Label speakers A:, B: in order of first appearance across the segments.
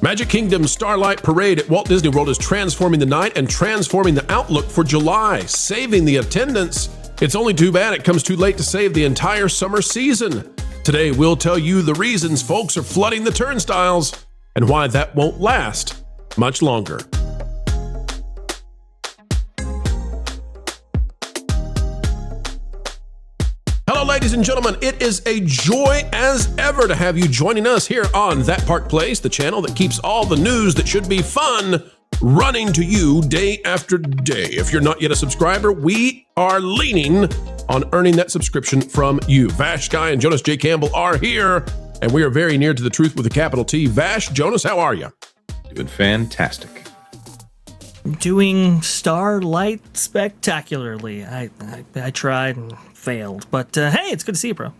A: Magic Kingdom's Starlight Parade at Walt Disney World is transforming the night and transforming the outlook for July, saving the attendance. It's only too bad it comes too late to save the entire summer season. Today, we'll tell you the reasons folks are flooding the turnstiles and why that won't last much longer. Hello, ladies and gentlemen. It is a joy as ever to have you joining us here on That Park Place, the channel that keeps all the news that should be fun running to you day after day. If you're not yet a subscriber, we are leaning on earning that subscription from you. Vash, Sky, and Jonas J. Campbell are here, and we are very near to the truth with a capital T. Vash, Jonas, how are you?
B: Doing fantastic.
C: Doing Starlight spectacularly. I tried and failed, but hey, it's good to see you, bro.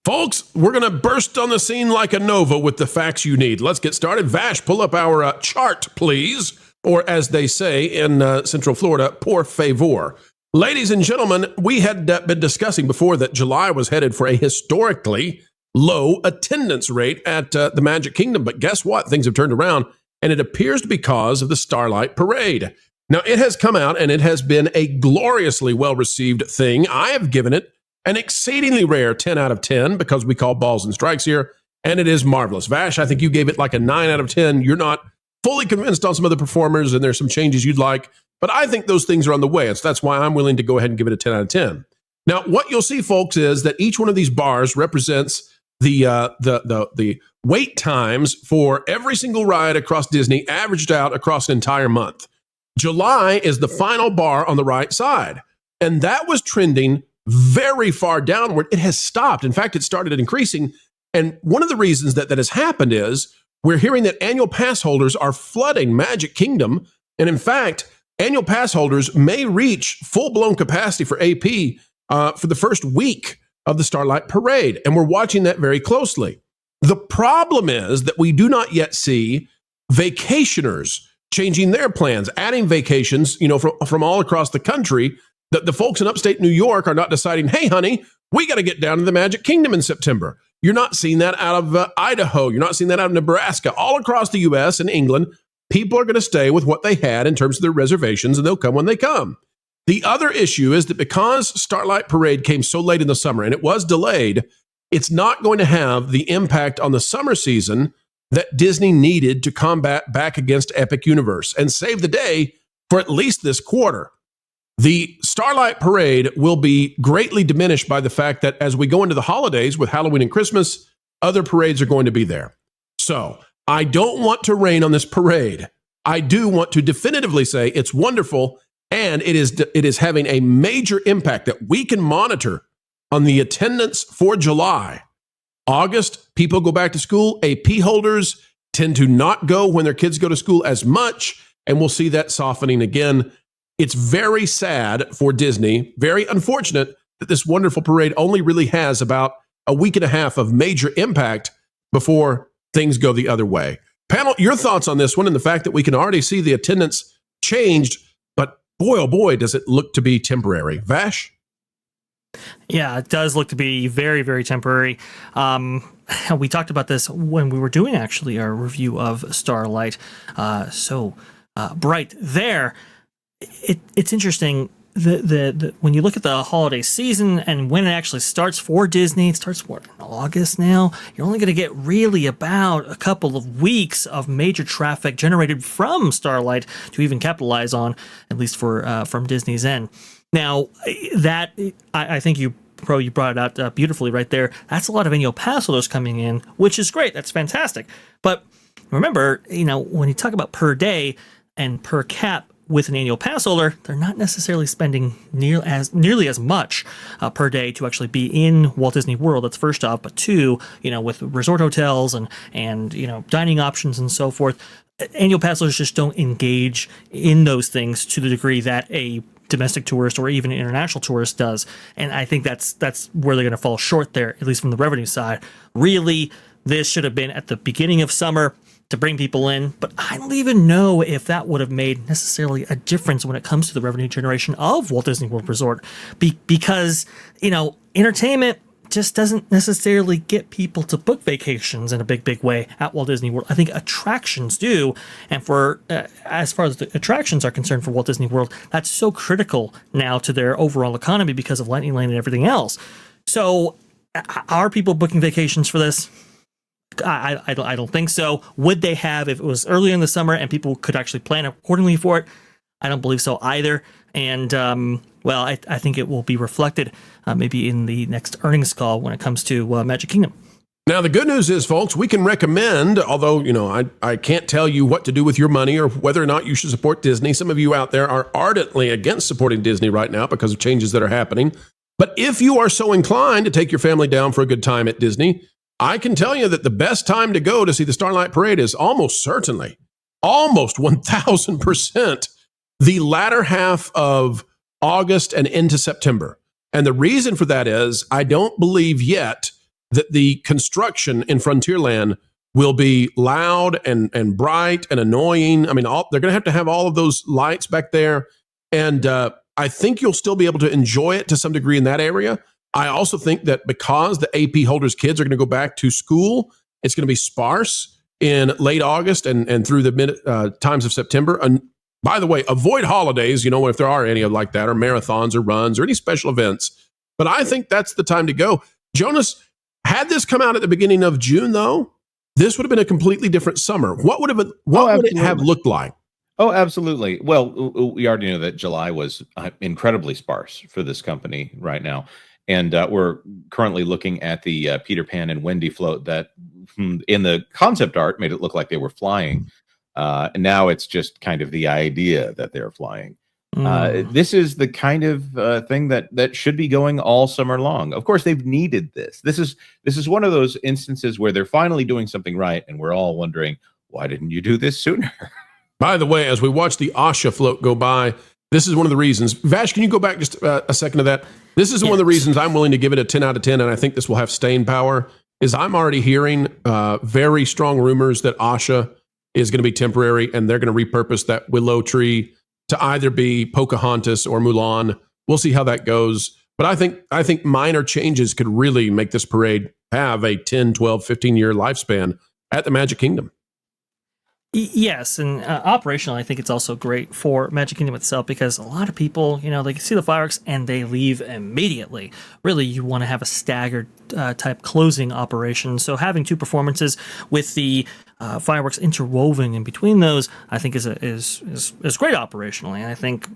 A: Folks, we're going to burst on the scene like a nova with the facts you need. Let's get started. Vash, pull up our chart, please. Or as they say in Central Florida, por favor. Ladies and gentlemen, we had been discussing before that July was headed for a historically low attendance rate at the Magic Kingdom. But guess what? Things have turned around, and it appears to be because of the Starlight Parade. Now, it has come out, and it has been a gloriously well-received thing. I have given it an exceedingly rare 10 out of 10 because we call balls and strikes here, and it is marvelous. Vash, I think you gave it like a 9 out of 10. You're not fully convinced on some of the performers, and there's some changes you'd like, but I think those things are on the way. So that's why I'm willing to go ahead and give it a 10 out of 10. Now, what you'll see, folks, is that each one of these bars represents the wait times for every single ride across Disney, averaged out across an entire month. July is the final bar on the right side, and that was trending very far downward. It has stopped. In fact, it started increasing, and one of the reasons that has happened is we're hearing that annual pass holders are flooding Magic Kingdom, and in fact, annual pass holders may reach full-blown capacity for AP for the first week of the Starlight Parade, and we're watching that very closely. The problem is that we do not yet see vacationers changing their plans, adding vacations, from all across the country. The folks in upstate New York are not deciding, hey, honey, we got to get down to the Magic Kingdom in September. You're not seeing that out of Idaho. You're not seeing that out of Nebraska. All across the U.S. and England, people are going to stay with what they had in terms of their reservations, and they'll come when they come. The other issue is that because Starlight Parade came so late in the summer, and it was delayed, it's not going to have the impact on the summer season that Disney needed to combat back against Epic Universe and save the day for at least this quarter. The Starlight Parade will be greatly diminished by the fact that as we go into the holidays with Halloween and Christmas, other parades are going to be there. So I don't want to rain on this parade. I do want to definitively say it's wonderful, and it is having a major impact that we can monitor on the attendance for July. August, people go back to school. AP holders tend to not go when their kids go to school as much, and we'll see that softening again. It's very sad for Disney, very unfortunate that this wonderful parade only really has about a week and a half of major impact before things go the other way. Panel, your thoughts on this one and the fact that we can already see the attendance changed, but boy, oh boy, does it look to be temporary. Vash?
C: Yeah, it does look to be very, very temporary. We talked about this when we were doing actually our review of Starlight. Bright there. It's interesting when you look at the holiday season and when it actually starts for Disney. It starts in August now. You're only going to get really about a couple of weeks of major traffic generated from Starlight to even capitalize on, at least from Disney's end. Now, that I think you brought it out beautifully right there. That's a lot of annual pass holders coming in, which is great. That's fantastic. But remember, when you talk about per day and per cap with an annual pass holder, they're not necessarily spending nearly as much per day to actually be in Walt Disney World. That's first off. But two, with resort hotels and dining options and so forth, annual pass holders just don't engage in those things to the degree that a domestic tourist or even an international tourist does. And I think that's where they're going to fall short there, at least from the revenue side. Really, this should have been at the beginning of summer to bring people in, but I don't even know if that would have made necessarily a difference when it comes to the revenue generation of Walt Disney World Resort, because entertainment just doesn't necessarily get people to book vacations in a big way at Walt Disney World. I think attractions do. And for as far as the attractions are concerned for Walt Disney World, that's so critical now to their overall economy because of Lightning Lane and everything else. So are people booking vacations for this? I don't think so. Would they have if it was earlier in the summer and people could actually plan accordingly for it? I don't believe so either. And, well, I think it will be reflected maybe in the next earnings call when it comes to Magic Kingdom.
A: Now, the good news is, folks, we can recommend, although, I can't tell you what to do with your money or whether or not you should support Disney. Some of you out there are ardently against supporting Disney right now because of changes that are happening. But if you are so inclined to take your family down for a good time at Disney, I can tell you that the best time to go to see the Starlight Parade is almost certainly, almost 1,000%, the latter half of August and into September. And the reason for that is I don't believe yet that the construction in Frontierland will be loud and bright and annoying. I mean, they're going to have all of those lights back there. And I think you'll still be able to enjoy it to some degree in that area. I also think that because the AP holders' kids are going to go back to school, it's going to be sparse in late August and through the mid times of September. And by the way, avoid holidays, if there are any like that, or marathons or runs or any special events. But I think that's the time to go. Jonas, had this come out at the beginning of June, though, this would have been a completely different summer. What would it have looked like?
B: Oh, absolutely. Well, we already know that July was incredibly sparse for this company right now. And we're currently looking at the Peter Pan and Wendy float that in the concept art made it look like they were flying. And now it's just kind of the idea that they're flying. This is the kind of thing that should be going all summer long. Of course, they've needed this. This is one of those instances where they're finally doing something right. And we're all wondering, why didn't you do this sooner?
A: By the way, as we watch the Asha float go by, this is one of the reasons. Vash, can you go back just a second to that? This is one of the reasons I'm willing to give it a 10 out of 10, and I think this will have staying power, is I'm already hearing very strong rumors that Asha is going to be temporary, and they're going to repurpose that willow tree to either be Pocahontas or Mulan. We'll see how that goes. But I think minor changes could really make this parade have a 10, 12, 15-year lifespan at the Magic Kingdom.
C: Yes, and operationally, I think it's also great for Magic Kingdom itself because a lot of people, they see the fireworks and they leave immediately. Really, you want to have a staggered type closing operation. So having two performances with the fireworks interwoven in between those, I think is great operationally. And I think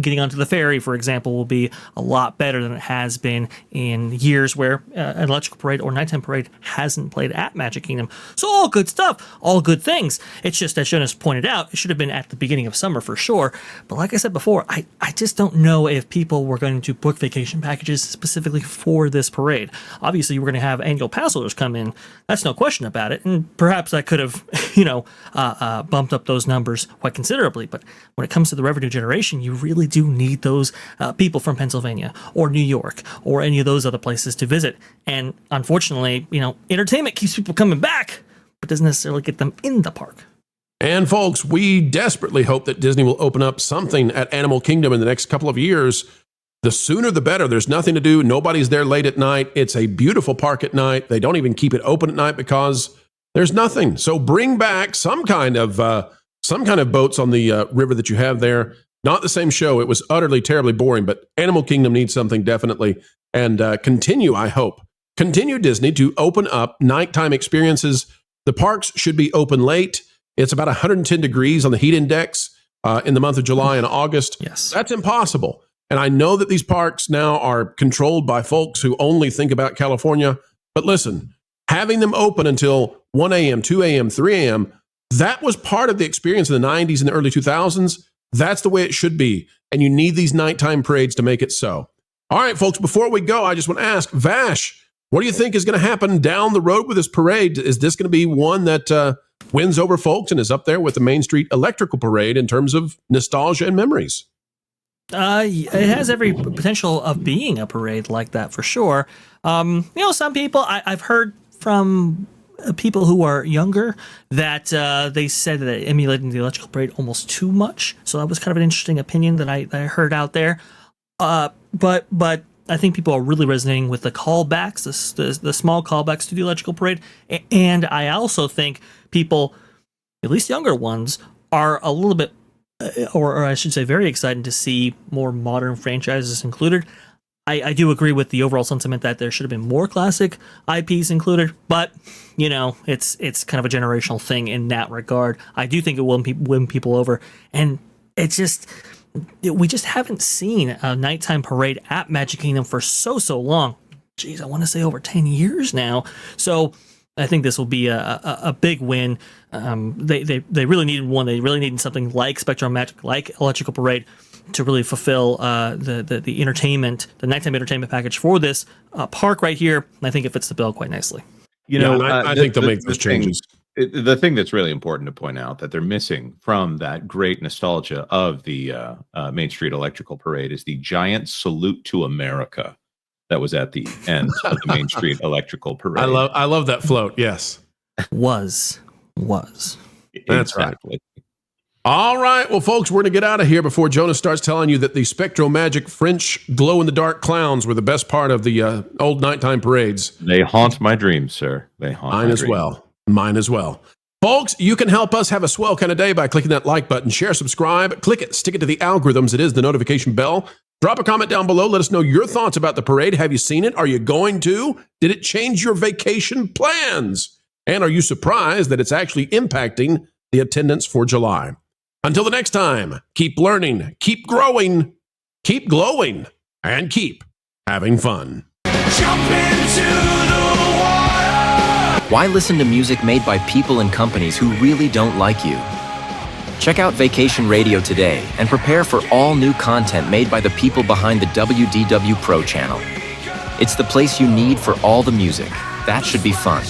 C: getting onto the ferry, for example, will be a lot better than it has been in years where an electrical parade or nighttime parade hasn't played at Magic Kingdom. So all good stuff, all good things. It's just as Jonas pointed out, it should have been at the beginning of summer for sure. But like I said before, I just don't know if people were going to book vacation packages specifically for this parade. Obviously, we're going to have annual pass holders come in. That's no question about it. And perhaps that could have, bumped up those numbers quite considerably. But when it comes to the revenue generation, you really do need those people from Pennsylvania or New York or any of those other places to visit. And unfortunately, entertainment keeps people coming back, but doesn't necessarily get them in the park.
A: And folks, we desperately hope that Disney will open up something at Animal Kingdom in the next couple of years. The sooner the better. There's nothing to do. Nobody's there late at night. It's a beautiful park at night. They don't even keep it open at night because there's nothing. So bring back some kind of boats on the river that you have there. Not the same show. It was utterly, terribly boring, but Animal Kingdom needs something definitely. And continue Disney to open up nighttime experiences. The parks should be open late. It's about 110 degrees on the heat index in the month of July and August.
C: Yes.
A: That's impossible. And I know that these parks now are controlled by folks who only think about California. But listen, having them open until 1 a.m., 2 a.m., 3 a.m., that was part of the experience in the 90s and the early 2000s. That's the way it should be. And you need these nighttime parades to make it so. All right, folks, before we go, I just want to ask, Vash, what do you think is going to happen down the road with this parade? Is this going to be one that wins over folks and is up there with the Main Street Electrical Parade in terms of nostalgia and memories?
C: It has every potential of being a parade like that for sure. Some people I've heard from people who are younger that they said that it emulated the electrical parade almost too much. So that was kind of an interesting opinion that I heard out there. But I think people are really resonating with the callbacks, the small callbacks to the Electrical Parade. And I also think people, at least younger ones, are a little bit, or I should say very excited to see more modern franchises included. I do agree with the overall sentiment that there should have been more classic IPs included, but it's kind of a generational thing in that regard. I do think it will win people over, and it's just we just haven't seen a nighttime parade at Magic Kingdom for so long. Geez, I want to say over 10 years now. So I think this will be a big win. They really needed one. They really needed something like Spectrum Magic, like Electrical Parade, to really fulfill the entertainment, the nighttime entertainment package for this park right here. And I think it fits the bill quite nicely.
A: I think they'll make those changes.
B: The thing that's really important to point out that they're missing from that great nostalgia of the Main Street Electrical Parade is the giant salute to America that was at the end of the Main Street Electrical Parade.
A: I love that float. Yes,
C: was.
A: That's
B: exactly.
A: Right. All right, well, folks, we're going to get out of here before Jonas starts telling you that the Spectro Magic French glow-in-the-dark clowns were the best part of the old nighttime parades.
B: They haunt my dreams, sir. They haunt
A: mine as well. Mine as well. Folks, you can help us have a swell kind of day by clicking that like button, share, subscribe, click it, stick it to the algorithms. It is the notification bell. Drop a comment down below. Let us know your thoughts about the parade. Have you seen it? Are you going to? Did it change your vacation plans? And are you surprised that it's actually impacting the attendance for July? Until the next time, keep learning, keep growing, keep glowing, and keep having fun. Jump into the water!
D: Why listen to music made by people and companies who really don't like you? Check out Vacation Radio today and prepare for all new content made by the people behind the WDW Pro channel. It's the place you need for all the music. That should be fun.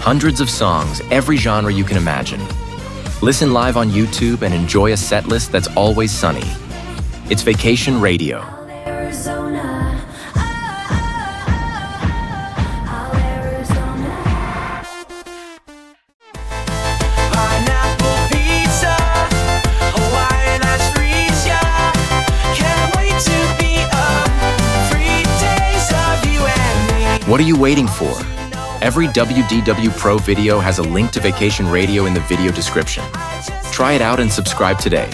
D: Hundreds of songs, every genre you can imagine. Listen live on YouTube and enjoy a set list that's always sunny. It's Vacation Radio. What are you waiting for? Every WDW Pro video has a link to Vacation Radio in the video description. Try it out and subscribe today.